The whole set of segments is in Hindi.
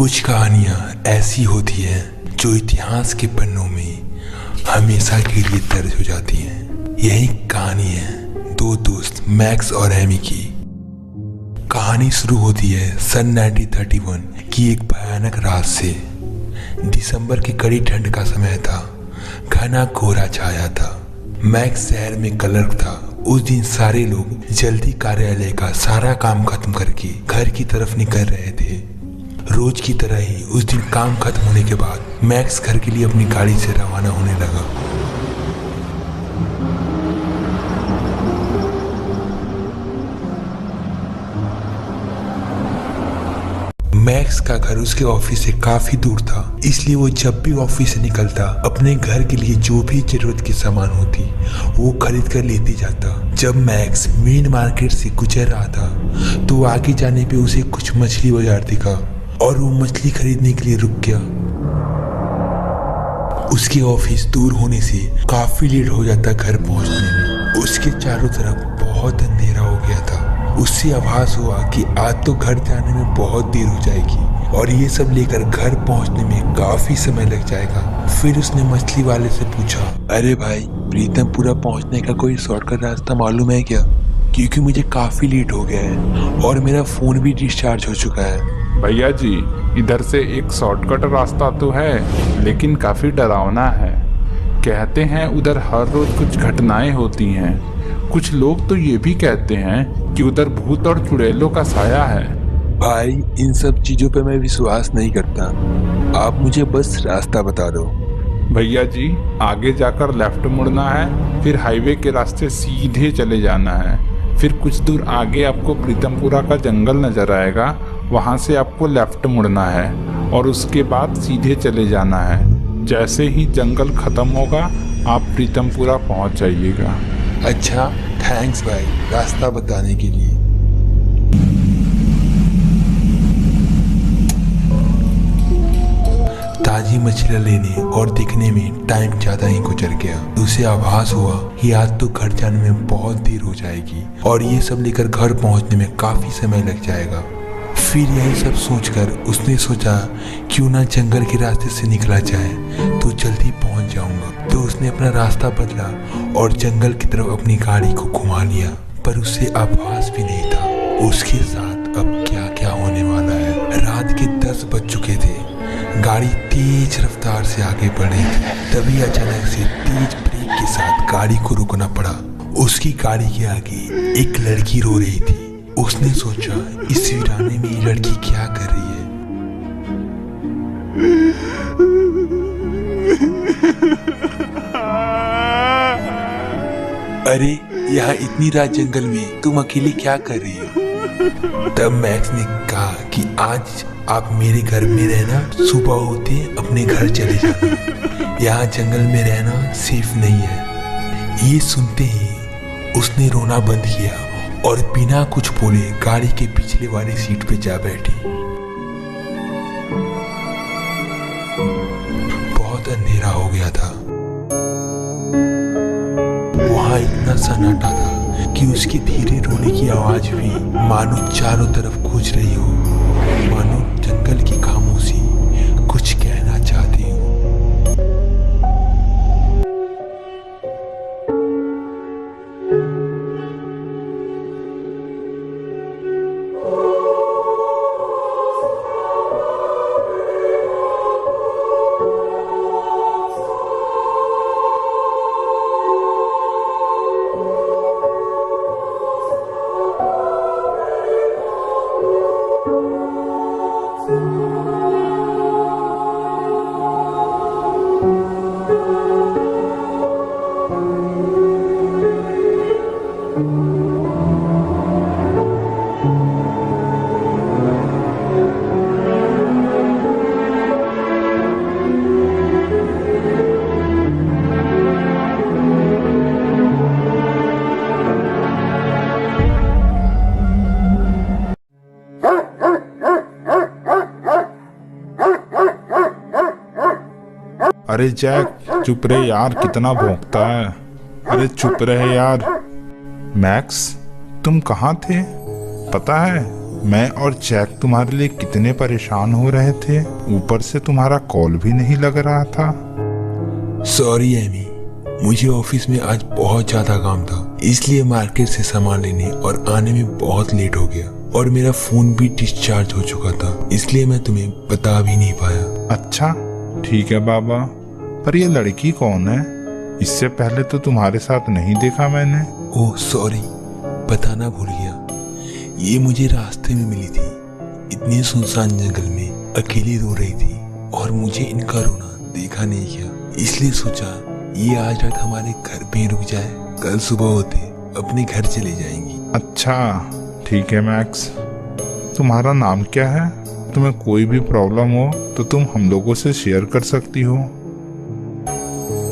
कुछ कहानियाँ ऐसी होती हैं जो इतिहास के पन्नों में हमेशा के लिए दर्ज हो जाती हैं। यही कहानी है दो दोस्त मैक्स और एमी की। कहानी शुरू होती है सन 1931 की एक भयानक रात से। दिसंबर की कड़ी ठंड का समय था, घना कोहरा छाया था। मैक्स शहर में क्लर्क था। उस दिन सारे लोग जल्दी कार्यालय का सारा काम खत्म करके घर की तरफ निकल रहे थे। रोज की तरह ही उस दिन काम खत्म होने के बाद मैक्स घर के लिए अपनी गाड़ी से रवाना होने लगा। मैक्स का घर उसके ऑफिस से काफी दूर था, इसलिए वो जब भी ऑफिस से निकलता अपने घर के लिए जो भी जरूरत की सामान होती वो खरीद कर लेते जाता। जब मैक्स मेन मार्केट से गुजर रहा था तो आगे जाने पे उसे कुछ मछली बाजार दिखा और वो मछली खरीदने के लिए रुक गया। उसके ऑफिस दूर होने से काफी लेट हो जाता घर पहुंचने में। उसके चारों तरफ बहुत अंधेरा हो गया था। उससे आभास हुआ कि आज तो घर जाने में बहुत देर हो जाएगी और ये सब लेकर घर पहुंचने में काफी समय लग जाएगा। फिर उसने मछली वाले से पूछा, अरे भाई, प्रीतमपुरा पहुंचने का कोई शॉर्टकट रास्ता मालूम है क्या? क्योंकि मुझे काफी लेट हो गया है और मेरा फोन भी डिस्चार्ज हो चुका है। भैया जी, इधर से एक शॉर्टकट रास्ता तो है, लेकिन काफी डरावना है। कहते हैं उधर हर रोज कुछ घटनाएं होती हैं। कुछ लोग तो ये भी कहते हैं कि उधर भूत और चुड़ैलों का साया है। भाई, इन सब चीजों पे मैं विश्वास नहीं करता। आप मुझे बस रास्ता बता दो। भैया जी, आगे जाकर लेफ्ट मुड़ना है, फिर हाईवे के रास्ते सीधे चले जाना है। फिर कुछ दूर आगे आपको प्रीतमपुरा का जंगल नजर आएगा, वहाँ से आपको लेफ्ट मुड़ना है और उसके बाद सीधे चले जाना है। जैसे ही जंगल खत्म होगा आप प्रीतमपुरा पहुँच जाइएगा। अच्छा, थैंक्स भाई रास्ता बताने के लिए। ताजी मछलियाँ लेने और दिखने में टाइम ज्यादा ही गुजर गया। उसे आभास हुआ कि आज तो घर जाने में बहुत देर हो जाएगी और ये सब लेकर घर पहुंचने में काफी समय लग जाएगा। फिर यही सब सोचकर उसने सोचा क्यों ना जंगल के रास्ते से निकला जाए तो जल्दी पहुंच जाऊंगा। तो उसने अपना रास्ता बदला और जंगल की तरफ अपनी गाड़ी को घुमा लिया, पर उसे आभास भी नहीं था उसके साथ अब क्या क्या होने वाला है। रात के 10 बज चुके थे। गाड़ी तेज रफ्तार से आगे बढ़ी, तभी अचानक से तेज ब्रेक के साथ गाड़ी को रुकना पड़ा। उसकी गाड़ी के आगे एक लड़की रो रही थी। उसने सोचा इस वीराने में ये लड़की क्या कर रही है। अरे, यहाँ इतनी रात जंगल में तुम अकेले क्या कर रही हो? तब मैक्स ने कहा कि आज आप मेरे घर में रहना, सुबह होते अपने घर चले जाना। यहाँ जंगल में रहना सेफ नहीं है। ये सुनते ही उसने रोना बंद किया और बिना कुछ बोले गाड़ी के पिछले वाली सीट पे जा बैठी। बहुत अंधेरा हो गया था। वहां इतना सन्नाटा था कि उसके धीरे रोने की आवाज भी मानो चारों तरफ गूंज रही हो, मानो जंगल की खामोशी कुछ कहना चाहती हो। अरे जैक, चुप रहे यार, कितना भौंकता है। अरे चुप रहे यार। मैक्स, तुम कहाँ थे? पता है मैं और जैक तुम्हारे लिए कितने परेशान हो रहे थे, ऊपर से तुम्हारा कॉल भी नहीं लग रहा था। सॉरी एमी, मुझे ऑफिस में आज बहुत ज्यादा काम था, इसलिए मार्केट से सामान लेने और आने में बहुत लेट हो गया और मेरा फोन भी डिस्चार्ज हो चुका था, इसलिए मैं तुम्हें बता भी नहीं पाया। अच्छा ठीक है बाबा, पर ये लड़की कौन है? इससे पहले तो तुम्हारे साथ नहीं देखा मैंने। ओह सॉरी, बताना भूल गया। ये मुझे रास्ते में मिली थी, इतने सुनसान जंगल में अकेली रो रही थी और मुझे इनका रोना देखा नहीं गया, इसलिए सोचा ये आज रात हमारे घर पे रुक जाए, कल सुबह होते अपने घर चले जाएंगी। अच्छा ठीक है मैक्स, तुम्हारा नाम क्या है? तुम्हें कोई भी प्रॉब्लम हो तो तुम हम लोगों से शेयर कर सकती हो।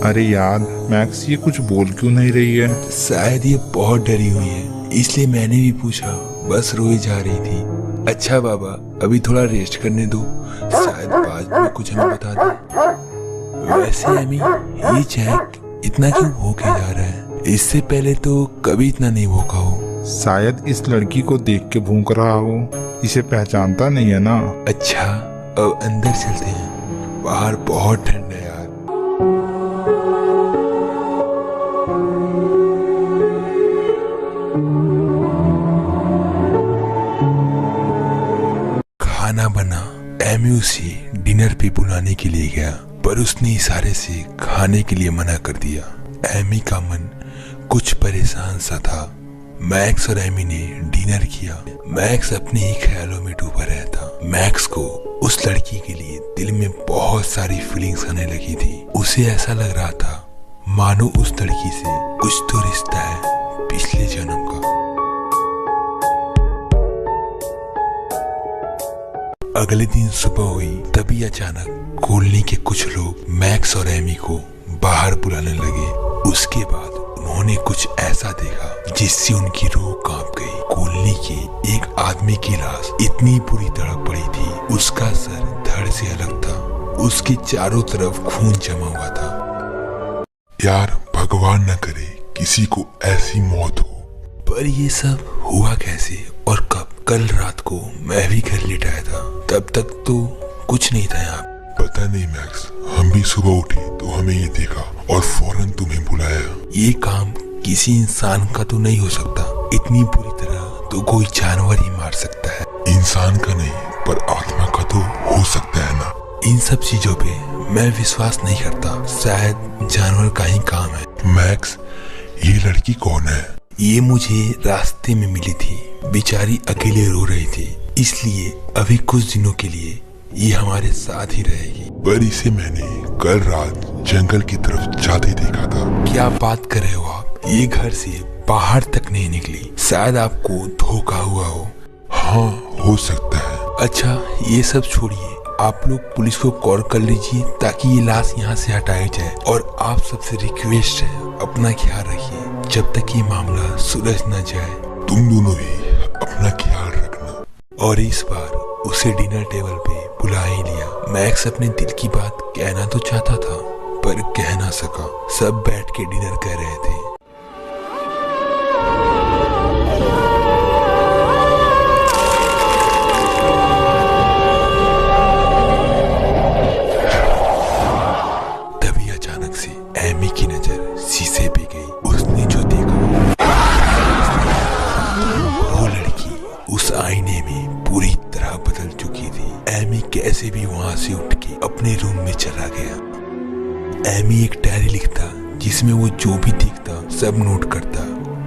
अरे यार मैक्स, ये कुछ बोल क्यों नहीं रही है? शायद ये बहुत डरी हुई है, इसलिए मैंने भी पूछा, बस रोए जा रही थी। अच्छा बाबा, अभी थोड़ा रेस्ट करने दो, शायद बाद में कुछ हमें बता दे। वैसे अमी, ये जैक इतना क्यों भौंके जा रहा है? इससे पहले तो कभी इतना नहीं भौंका हो। शायद इस लड़की को देख के भूख रहा हो, इसे पहचानता नहीं है ना। अच्छा अब अंदर चलते हैं, बाहर बहुत ठंड है यार। खाना बना, एमी उसे डिनर पे बुलाने के लिए गया, पर उसने इशारे से खाने के लिए मना कर दिया। एमी का मन कुछ परेशान सा था। मैक्स और एमी ने डिनर किया। मैक्स अपने ही ख्यालों में डूबा रहता। मैक्स को उस लड़की के लिए दिल में बहुत सारी फीलिंग्स आने लगी थी। उसे ऐसा लग रहा था मानो उस लड़की से कुछ तो रिश्ता है पिछले जन्म का। अगले दिन सुबह हुई, तभी अचानक कॉलोनी के कुछ लोग मैक्स और एमी को बाहर बुलाने लगे। उसके बाद उन्होंने कुछ ऐसा देखा जिससे उनकी रूह कांप गई। कॉलोनी के एक आदमी की लाश इतनी बुरी तरह पड़ी थी, उसका सर धड़ से अलग था, उसके चारों तरफ खून जमा हुआ था। यार भगवान न करे किसी को ऐसी मौत हो। पर ये सब हुआ कैसे और कब? कल रात को मैं भी घर लेट आया था, तब तक तो कुछ नहीं था यहाँ। पता नहीं मैक्स, हम भी सुबह उठे तो हमें ये देखा और फौरन तुम्हें बुलाया। ये काम किसी इंसान का तो नहीं हो सकता, इतनी बुरी तरह तो कोई जानवर ही मार सकता है। इंसान का नहीं पर आत्मा का तो हो सकता है ना। इन सब चीजों पे मैं विश्वास नहीं करता, शायद जानवर का ही काम है। मैक्स, ये लड़की कौन है? ये मुझे रास्ते में मिली थी, बेचारी अकेले रो रही थी, इसलिए अभी कुछ दिनों के लिए ये हमारे साथ ही रहेगी। पर इसे मैंने कल रात जंगल की तरफ जाते देखा था। क्या बात कर रहे हो आप? ये घर से बाहर तक नहीं निकली, शायद आपको धोखा हुआ हो। हाँ हो सकता है। अच्छा ये सब छोड़िए, आप लोग पुलिस को कॉल कर लीजिए ताकि ये लाश यहाँ से हटाई जाए। और आप सबसे रिक्वेस्ट है, अपना ख्याल रखिए जब तक ये मामला सुलझ न जाए। तुम दोनों भी अपना ख्याल रखना। और इस बार उसे डिनर टेबल पे बुला ही लिया। मैक्स अपने दिल की बात कहना तो चाहता था पर कह ना सका। सब बैठ के डिनर कर रहे थे। तभी अचानक से एमी की नजर शीशे पे गई। उसने जो देखा, वो लड़की उस आईने में पूरी तरह बदल चुकी थी। एमी कैसे भी वहां से उठ के अपने रूम में चला गया। एमी एक डायरी लिखता जिसमें वो जो भी देखता सब नोट करता,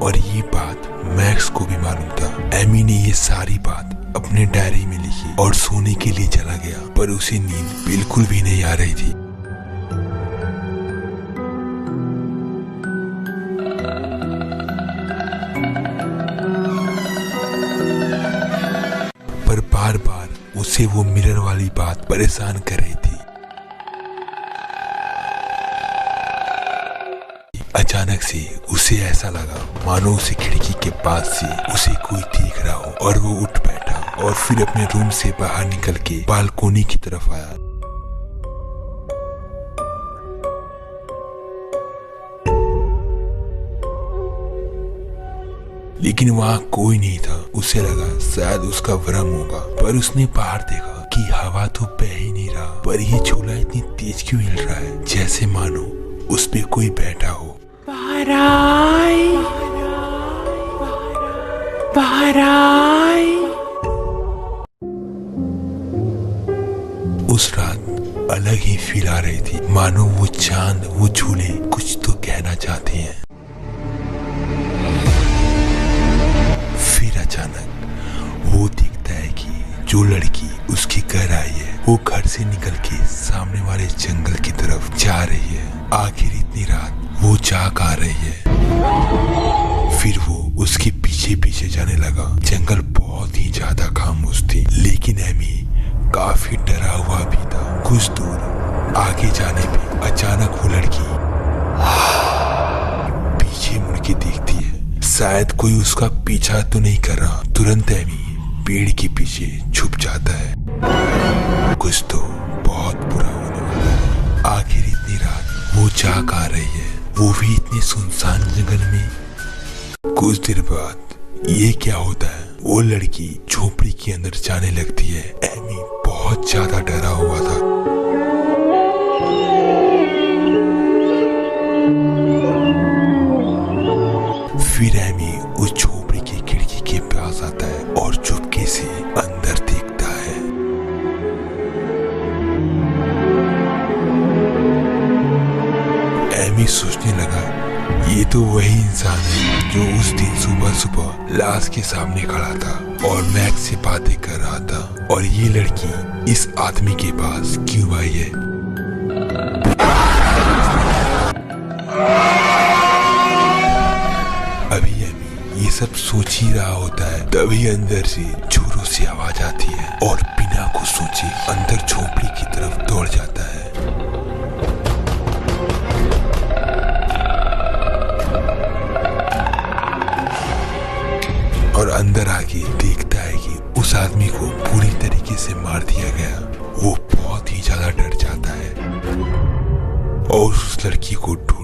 और ये बात मैक्स को भी मालूम था। एमी ने ये सारी बात अपने डायरी में लिखी और सोने के लिए चला गया, पर उसे नींद बिल्कुल भी नहीं आ रही थी। पर बार बार उसे वो मिरर वाली बात परेशान कर रही थी। अचानक से उसे ऐसा लगा मानो उसे खिड़की के पास से उसे कोई देख रहा हो, और वो उठ बैठा और फिर अपने रूम से बाहर निकल के बालकोनी की तरफ आया। लेकिन वहाँ कोई नहीं था। उसे लगा शायद उसका भ्रम होगा, पर उसने बाहर देखा कि हवा तो बह ही नहीं रहा, पर ये झूला इतनी तेज क्यों हिल रहा है, जैसे मानो उस पे कोई बैठा हो। बाहर आए। उस रात अलग ही फील आ रही थी, मानो वो चांद वो झूले कुछ तो कहना चाहते हैं। फिर अचानक वो दिखता है कि जो लड़की उसके घर आई है वो घर से निकल के सामने वाले जंगल की तरफ जा रही है। आखिर इतनी रात वो जाग आ रही है। फिर वो उसके पीछे पीछे जाने लगा। जंगल बहुत ही ज्यादा खामोश थी, लेकिन एमी काफी डरा हुआ भी था। कुछ दूर आगे जाने पे अचानक वो लड़की पीछे मुड़ के देखती है, शायद कोई उसका पीछा तो नहीं कर रहा। तुरंत एमी पेड़ के पीछे छुप जाता है। कुछ तो बहुत बुरा होने वाला है। आखिर इतनी रात वो जाग आ रही है, वो भी इतने सुनसान जंगल में। कुछ देर बाद ये क्या होता है, वो लड़की झोपड़ी के अंदर जाने लगती है। एमी बहुत ज्यादा डरा हुआ था। फिर एमी उस झोपड़ी की खिड़की के पास आता है और चुपके से अंदर देखता है। एमी सोचने लगा, ये तो वही इंसान है जो उस दिन सुबह सुबह लाश के सामने खड़ा था और मैक्स से बातें कर रहा था। और ये लड़की इस आदमी के पास क्यों आई है? अभी एमी ये सब सोच ही रहा होता है, तभी अंदर से जोरों से आवाज आती है और बिना कुछ सोचे अंदर झोपड़ी की तरफ दौड़ जाता है। और अंदर आके देखता है कि उस आदमी को पूरी तरीके से मार दिया गया। वो बहुत ही ज्यादा डर जाता है और उस लड़की को ढूंढ